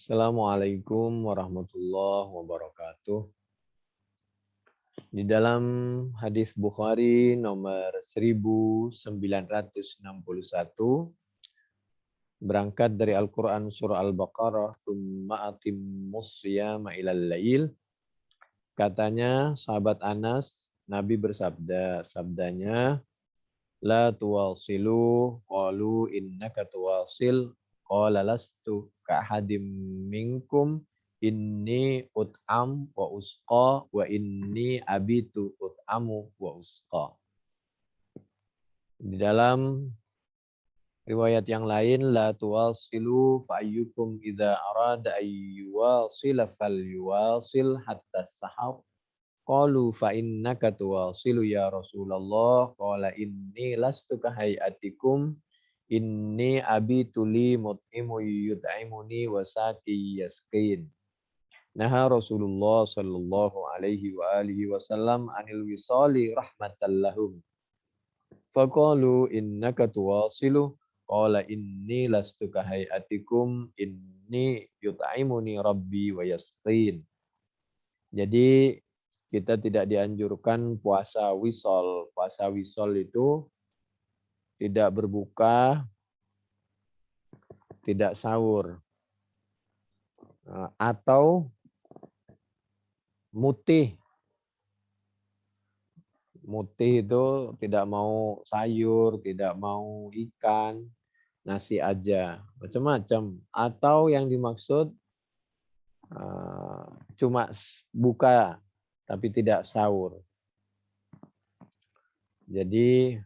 Assalamualaikum warahmatullahi wabarakatuh. Di dalam hadis Bukhari nomor 1961, berangkat dari Al-Quran surah Al-Baqarah, "Tsumma atimmus shiyama ilal lail." Katanya sahabat Anas, Nabi bersabda, sabdanya, "La tuwasilu, qalu innaka tuwasil, qala lastu ka'ahadim minkum, inni ut'am wa usqa wa inni abitu ut'amu wa usqa." Di dalam riwayat yang lain, la tuwasilu fa ayyukum idza arada ayyuwasila falyuwasil hatta sahab. Qalu fa innaka tuwasilu ya Rasulullah, qala inni lastu kahayatikum, inni abitu li mut'imu yut'imuni wa saqi yasqin. Naha Rasulullah sallallahu alaihi wa alihi wasallam anil wisali rahmatan lahum. Faqalu innaka tuwasilu, qala inni lastu kahayatikum, inni yut'imuni rabbi wa yasqin. Jadi kita tidak dianjurkan puasa wisol. Puasa wisol itu tidak berbuka, tidak sahur. Atau mutih. Mutih itu tidak mau sayur, tidak mau ikan, nasi aja. Macam-macam. Atau yang dimaksud cuma buka tapi tidak sahur. Jadi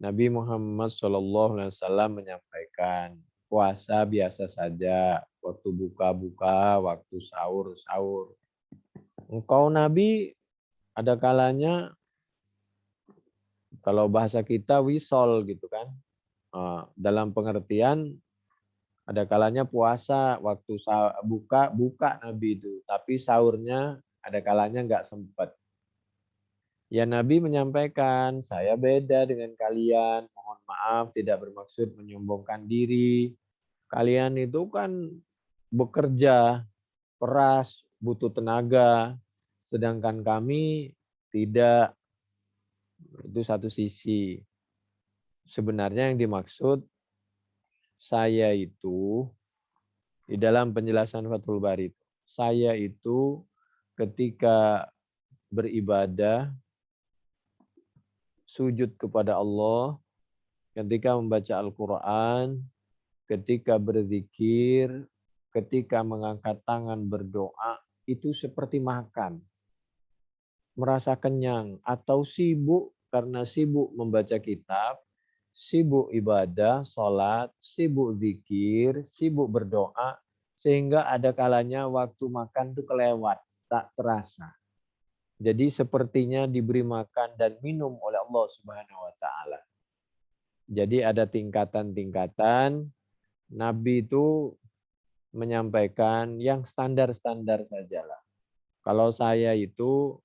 Nabi Muhammad SAW menyampaikan puasa biasa saja, waktu buka-buka, waktu sahur-sahur. Engkau Nabi ada kalanya, kalau bahasa kita wisol gitu kan, dalam pengertian ada kalanya puasa waktu buka Nabi itu, tapi sahurnya ada kalanya nggak sempat. Ya Nabi menyampaikan, saya beda dengan kalian, mohon maaf tidak bermaksud menyombongkan diri. Kalian itu kan bekerja keras, butuh tenaga, sedangkan kami tidak. Itu satu sisi. Sebenarnya yang dimaksud saya itu di dalam penjelasan Fathul Bari, saya itu ketika beribadah, sujud kepada Allah, ketika membaca Al-Quran, ketika berzikir, ketika mengangkat tangan berdoa, itu seperti makan. Merasa kenyang atau sibuk karena sibuk membaca kitab, sibuk ibadah, sholat, sibuk zikir, sibuk berdoa, sehingga ada kalanya waktu makan itu kelewat, tak terasa. Jadi sepertinya diberi makan dan minum oleh Allah Subhanahu wa taala. Jadi ada tingkatan-tingkatan. Nabi itu menyampaikan yang standar-standar sajalah. Kalau saya itu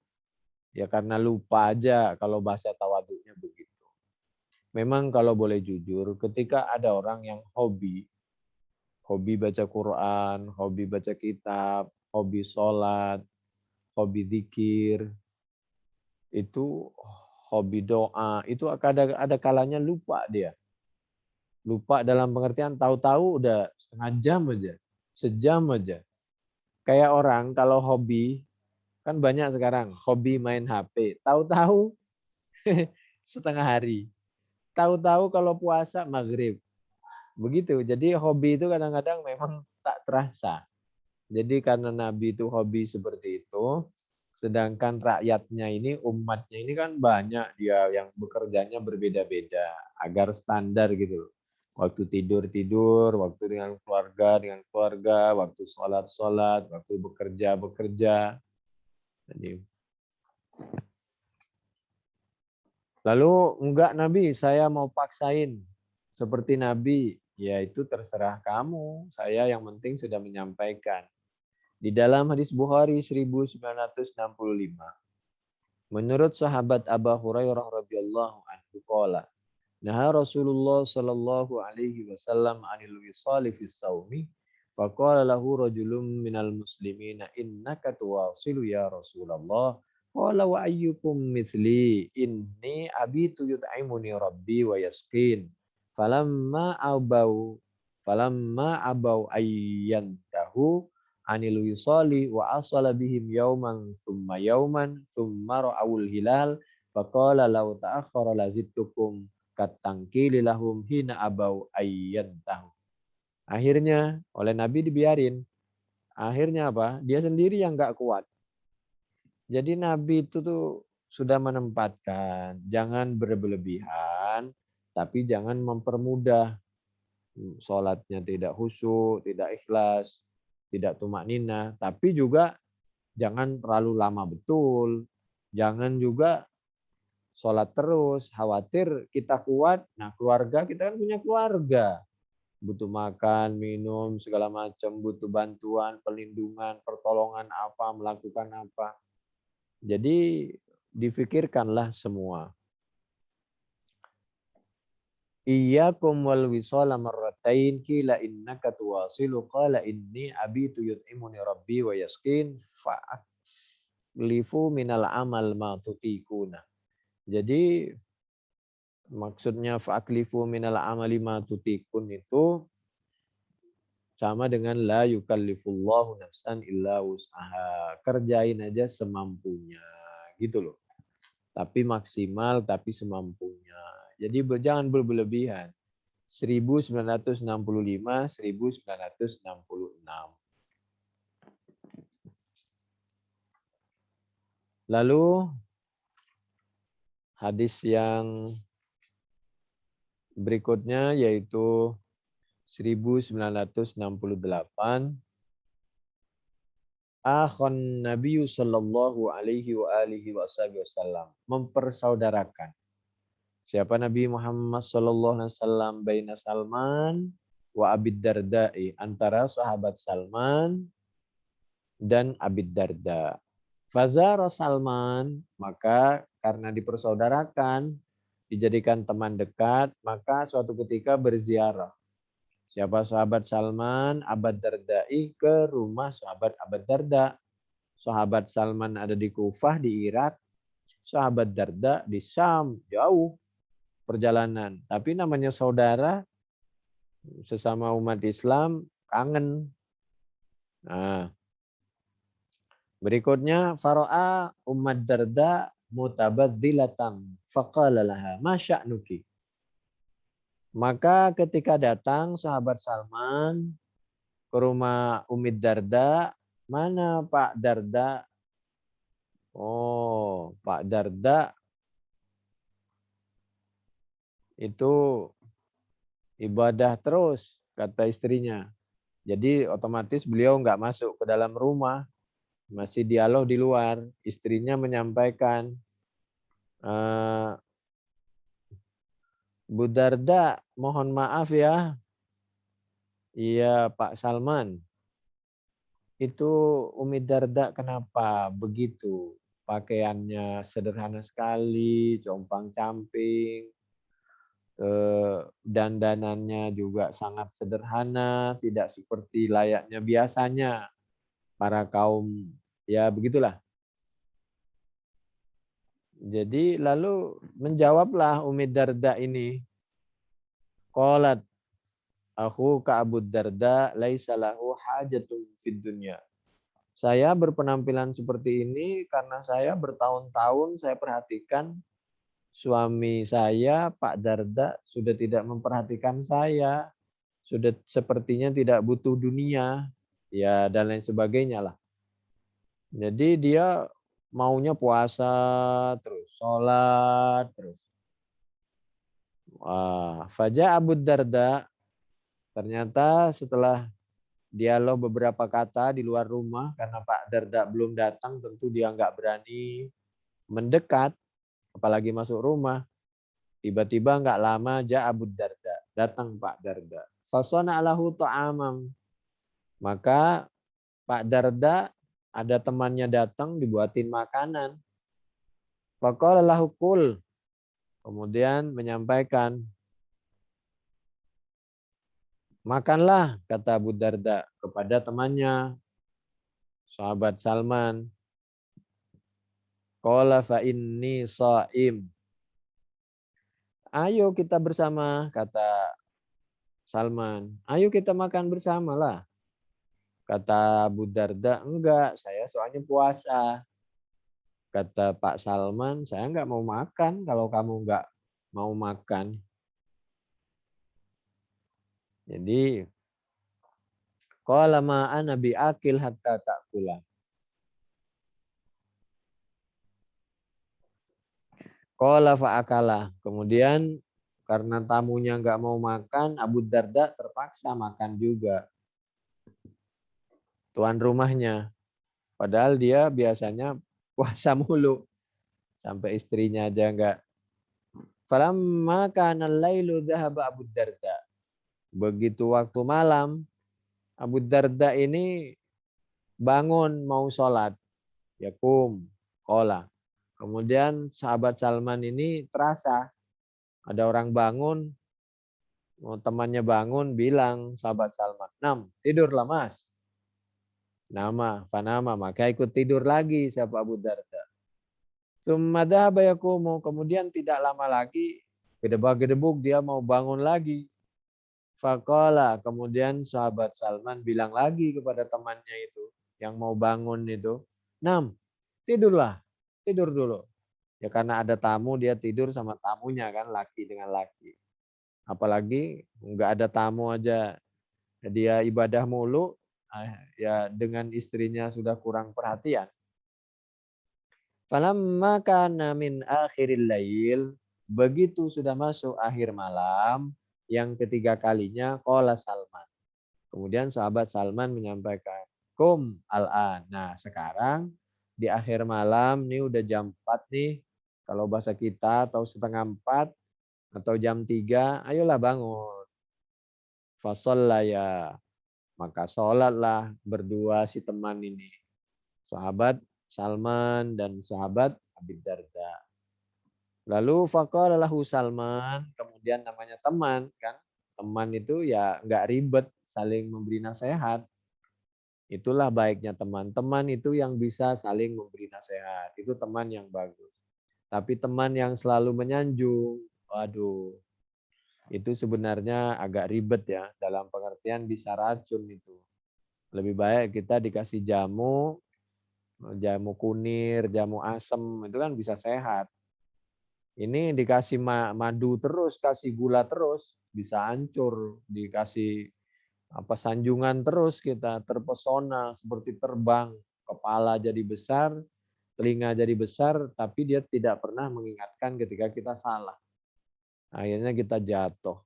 ya karena lupa aja, kalau bahasa tawaduknya begitu. Memang kalau boleh jujur, ketika ada orang yang hobi baca Quran, hobi baca kitab, hobi sholat, hobi zikir, itu hobi doa, itu ada kalanya lupa dia. Lupa dalam pengertian tahu-tahu udah setengah jam aja, sejam aja. Kayak orang kalau hobi, kan banyak sekarang hobi main HP, tahu-tahu setengah hari. Tahu-tahu kalau puasa maghrib. Begitu. Jadi hobi itu kadang-kadang memang tak terasa. Jadi karena Nabi itu hobi seperti itu, sedangkan rakyatnya ini, umatnya ini kan banyak dia yang bekerjanya berbeda-beda agar standar gitu. Waktu tidur, waktu dengan keluarga, waktu sholat, waktu bekerja. Jadi, lalu enggak Nabi, saya mau paksain seperti Nabi. Ya itu terserah kamu. Saya yang penting sudah menyampaikan. Di dalam hadis Bukhari 1965, menurut sahabat Abu Hurairah radhiyallahu anhu qala, Nah Rasulullah sallallahu alaihi wasallam anil wisali fi saumi faqala lahu rajulun minal muslimina innaka tuwasilu ya Rasulullah qala wa ayyukum mithli inni abitu yut'imuni rabbi wa yasqin falamma abau ayyantahu anil wisali wa asala bihim yauman thumma ra'awul hilal faqala law ta'akhkhara lazittukum katangkili lahum hina abau ayyantahu. Akhirnya oleh Nabi dibiarin. Akhirnya apa? Dia sendiri yang nggak kuat. Jadi Nabi itu tuh sudah menempatkan jangan berlebihan, tapi jangan mempermudah. Sholatnya tidak khusyuk, tidak ikhlas, tidak tumak nina, tapi juga jangan terlalu lama betul. Jangan juga sholat terus, khawatir kita kuat. Nah keluarga, kita kan punya keluarga. Butuh makan, minum, segala macam. Butuh bantuan, perlindungan, pertolongan apa, melakukan apa. Jadi difikirkanlah semua. Iyyakum wal wisala marratain qila innaka tuwasilu qala inni abitu yut'imuni rabbi wa yasqin fa'aklifu minal amal ma tutiquna. Jadi maksudnya fa'aklifu minal amali ma tutikun itu sama dengan la yukallifullahu nafsan illa wus'aha. Kerjain aja semampunya. Gitu loh. Tapi maksimal, tapi semampunya. Jadi jangan berlebihan. 1965, 1966. Lalu hadis yang berikutnya yaitu 1968. Akhon Nabi sallallahu alaihi wa alihi wasallam mempersaudarakan. Siapa Nabi Muhammad sallallahu alaihi wasallam baina Salman wa Abid Darda'i, antara sahabat Salman dan Abid Darda. Fazara Salman, maka karena dipersaudarakan, dijadikan teman dekat, maka suatu ketika berziarah. Siapa sahabat Salman, Abad Dardai ke rumah sahabat Abad Darda. Sahabat Salman ada di Kufah, di Irak. Sahabat Darda di Syam, jauh perjalanan. Tapi namanya saudara, sesama umat Islam, kangen. Nah, berikutnya, Faro'a umat Darda mutabadzilatan. Faqala laha, ma sya'nuki. Maka ketika datang sahabat Salman ke rumah Umid Darda, mana Pak Darda? Oh, Pak Darda itu ibadah terus, kata istrinya. Jadi otomatis beliau nggak masuk ke dalam rumah, masih dialog di luar. Istrinya menyampaikan, Bu Darda, mohon maaf ya. Iya Pak Salman. Itu Umi Darda kenapa begitu? Pakaiannya sederhana sekali, compang-camping, dandanannya juga sangat sederhana, tidak seperti layaknya biasanya para kaum, ya begitulah. Jadi lalu menjawablah Umi Darda ini, qalat aku ka Abu Darda laisa lahu hajatun fid dunya. Saya berpenampilan seperti ini karena saya bertahun-tahun saya perhatikan suami saya, Pak Darda, sudah tidak memperhatikan saya. Sudah sepertinya tidak butuh dunia. Ya, dan lain sebagainya lah. Jadi dia maunya puasa terus, sholat terus. Wah, Faja Abu Darda, ternyata setelah dialog beberapa kata di luar rumah, karena Pak Darda belum datang, tentu dia nggak berani mendekat, apalagi masuk rumah. Tiba-tiba nggak lama Abu Darda, datang Pak Darda. Fasona alahu ta'amam. Maka Pak Darda ada temannya datang dibuatin makanan. Faqala lahu kul. kemudian menyampaikan, makanlah, kata Abu Darda kepada temannya, sahabat Salman. Qala fa inni shaim. Ayo kita bersama, kata Salman. Ayo kita makan bersamalah. Kata Abu Darda, enggak, saya soalnya puasa. Kata Pak Salman, saya enggak mau makan kalau kamu enggak mau makan. Jadi, qala ma ana biakil hatta ta'kula. Qala fa'akala. Kemudian karena tamunya enggak mau makan, Abu Darda terpaksa makan juga. Tuan rumahnya. Padahal dia biasanya puasa mulu. Sampai istrinya aja enggak. Falamma kana al-lailu dhahaba Abu Darda. Begitu waktu malam, Abu Darda ini bangun mau sholat. Yakum, qala. Kemudian sahabat Salman ini terasa ada orang bangun, temannya bangun bilang sahabat Salman, "Nam, tidurlah Mas." Panama, maka ikut tidur lagi siapa Abu Darda. Summa dhahaba yaqumu, kemudian tidak lama lagi gedebak-gedebuk dia mau bangun lagi. Faqala, kemudian sahabat Salman bilang lagi kepada temannya itu yang mau bangun itu, "Nam, tidurlah. Tidur dulu." Ya karena ada tamu dia tidur sama tamunya kan, laki dengan laki. Apalagi nggak ada tamu aja dia ibadah mulu, ya dengan istrinya sudah kurang perhatian. Falamma kana min akhiril lail, begitu sudah masuk akhir malam, yang ketiga kalinya qala Salman. Kemudian sahabat Salman menyampaikan, "Kum al-an." Nah, sekarang di akhir malam nih udah jam 4 nih. Kalau bahasa kita atau setengah 4 atau jam 3, ayolah bangun. Fasallaya, maka sholatlah berdua si teman ini. Sahabat Salman dan sahabat Abi Darda. Lalu faqala lahu Salman, kemudian namanya teman kan. Teman itu ya nggak ribet, saling memberi nasihat. Itulah baiknya teman. Teman itu yang bisa saling memberi nasihat. Itu teman yang bagus. Tapi teman yang selalu menyanjung, waduh, itu sebenarnya agak ribet ya. Dalam pengertian bisa racun itu. Lebih baik kita dikasih jamu, jamu kunir, jamu asem, itu kan bisa sehat. Ini dikasih madu terus, kasih gula terus, bisa hancur. Dikasih sanjungan terus kita terpesona seperti terbang, kepala jadi besar, telinga jadi besar, tapi dia tidak pernah mengingatkan ketika kita salah. Akhirnya kita jatuh.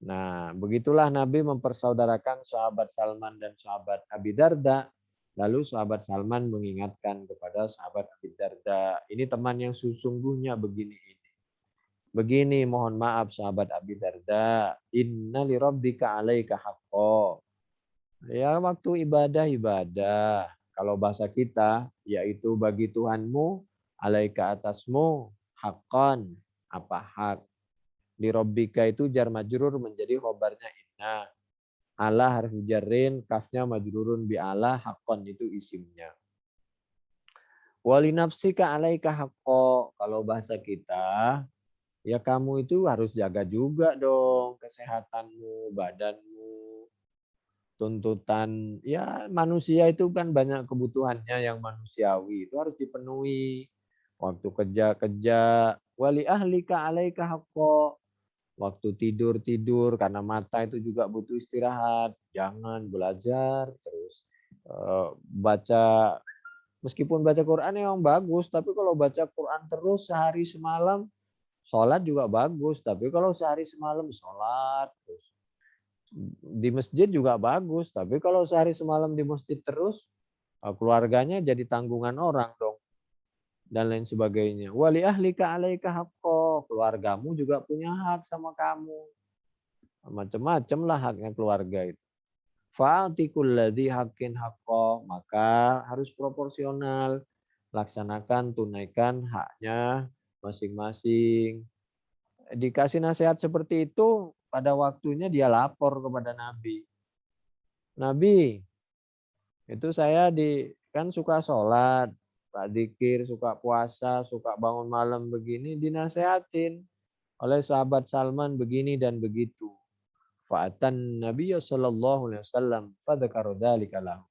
Nah, begitulah Nabi mempersaudarakan sahabat Salman dan sahabat Abi Darda. Lalu sahabat Salman mengingatkan kepada sahabat Abi Darda, ini teman yang sesungguhnya begini ini. Begini, mohon maaf sahabat Abi Darda, inna li rabbika 'alaika haqqo. Ya waktu ibadah. Kalau bahasa kita, yaitu bagi Tuhanmu, 'alaika atasmu, haqqan, apa hak. Li rabbika itu jar majrur menjadi khobarnya inna. Allah harf jarrin, kafnya majrurun bi Allah, haqqan itu isimnya. Wali nafsika 'alaika haqqo. Kalau bahasa kita, ya kamu itu harus jaga juga dong kesehatanmu, badanmu, tuntutan. Ya manusia itu kan banyak kebutuhannya yang manusiawi, itu harus dipenuhi. Waktu kerja, wali ahlika alaika haqqo. Waktu tidur karena mata itu juga butuh istirahat. Jangan belajar terus baca, meskipun baca Quran memang bagus, tapi kalau baca Quran terus sehari semalam, sholat juga bagus, tapi kalau sehari semalam sholat terus di masjid juga bagus, tapi kalau sehari semalam di masjid terus, keluarganya jadi tanggungan orang dong dan lain sebagainya. Wali ahlika alaika haqqo, keluargamu juga punya hak sama kamu. Macam-macam lah haknya keluarga itu. Fa'ati kulladzi haqqin haqqo, maka harus proporsional. Laksanakan, tunaikan haknya masing-masing. dikasih nasihat seperti itu, pada waktunya dia lapor kepada Nabi. Nabi, itu saya kan suka sholat, suka dzikir, suka puasa, suka bangun malam begini, dinasehatin oleh sahabat Salman begini dan begitu. Fa'atan Nabi sallallahu alaihi wasallam fadzakara dzalika lahu.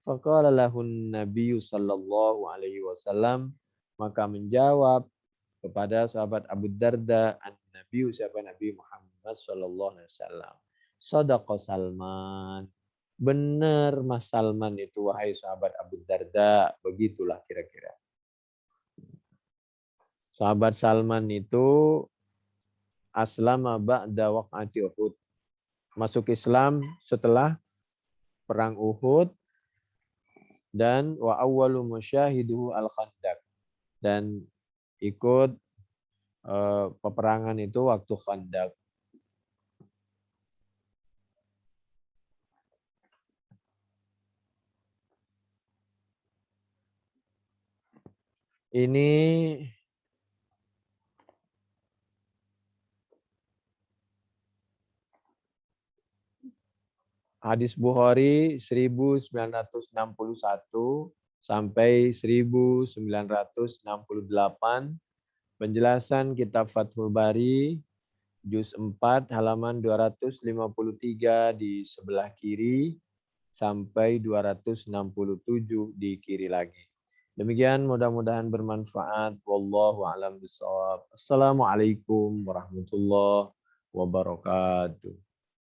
Faqala lahun Nabi sallallahu alaihi wasallam, maka menjawab kepada sahabat Abu Darda, an-Nabi siapa Nabi Muhammad sallallahu alaihi wasallam. Shadaqa Salman. Benar Mas Salman itu wahai sahabat Abu Darda, begitulah kira-kira. Sahabat Salman itu aslama ba'da waq'ati Uhud. Masuk Islam setelah perang Uhud, dan wa awwalu musyahiduhu al-Khandaq, dan ikut peperangan itu waktu Khandaq. Ini hadis Bukhari 1961 sampai 1968. Penjelasan kitab Fathul Bari juz 4 halaman 253 di sebelah kiri sampai 267 di kiri lagi. Demikian, mudah-mudahan bermanfaat. Wallahu a'lam bishawab. Assalamualaikum warahmatullahi wabarakatuh.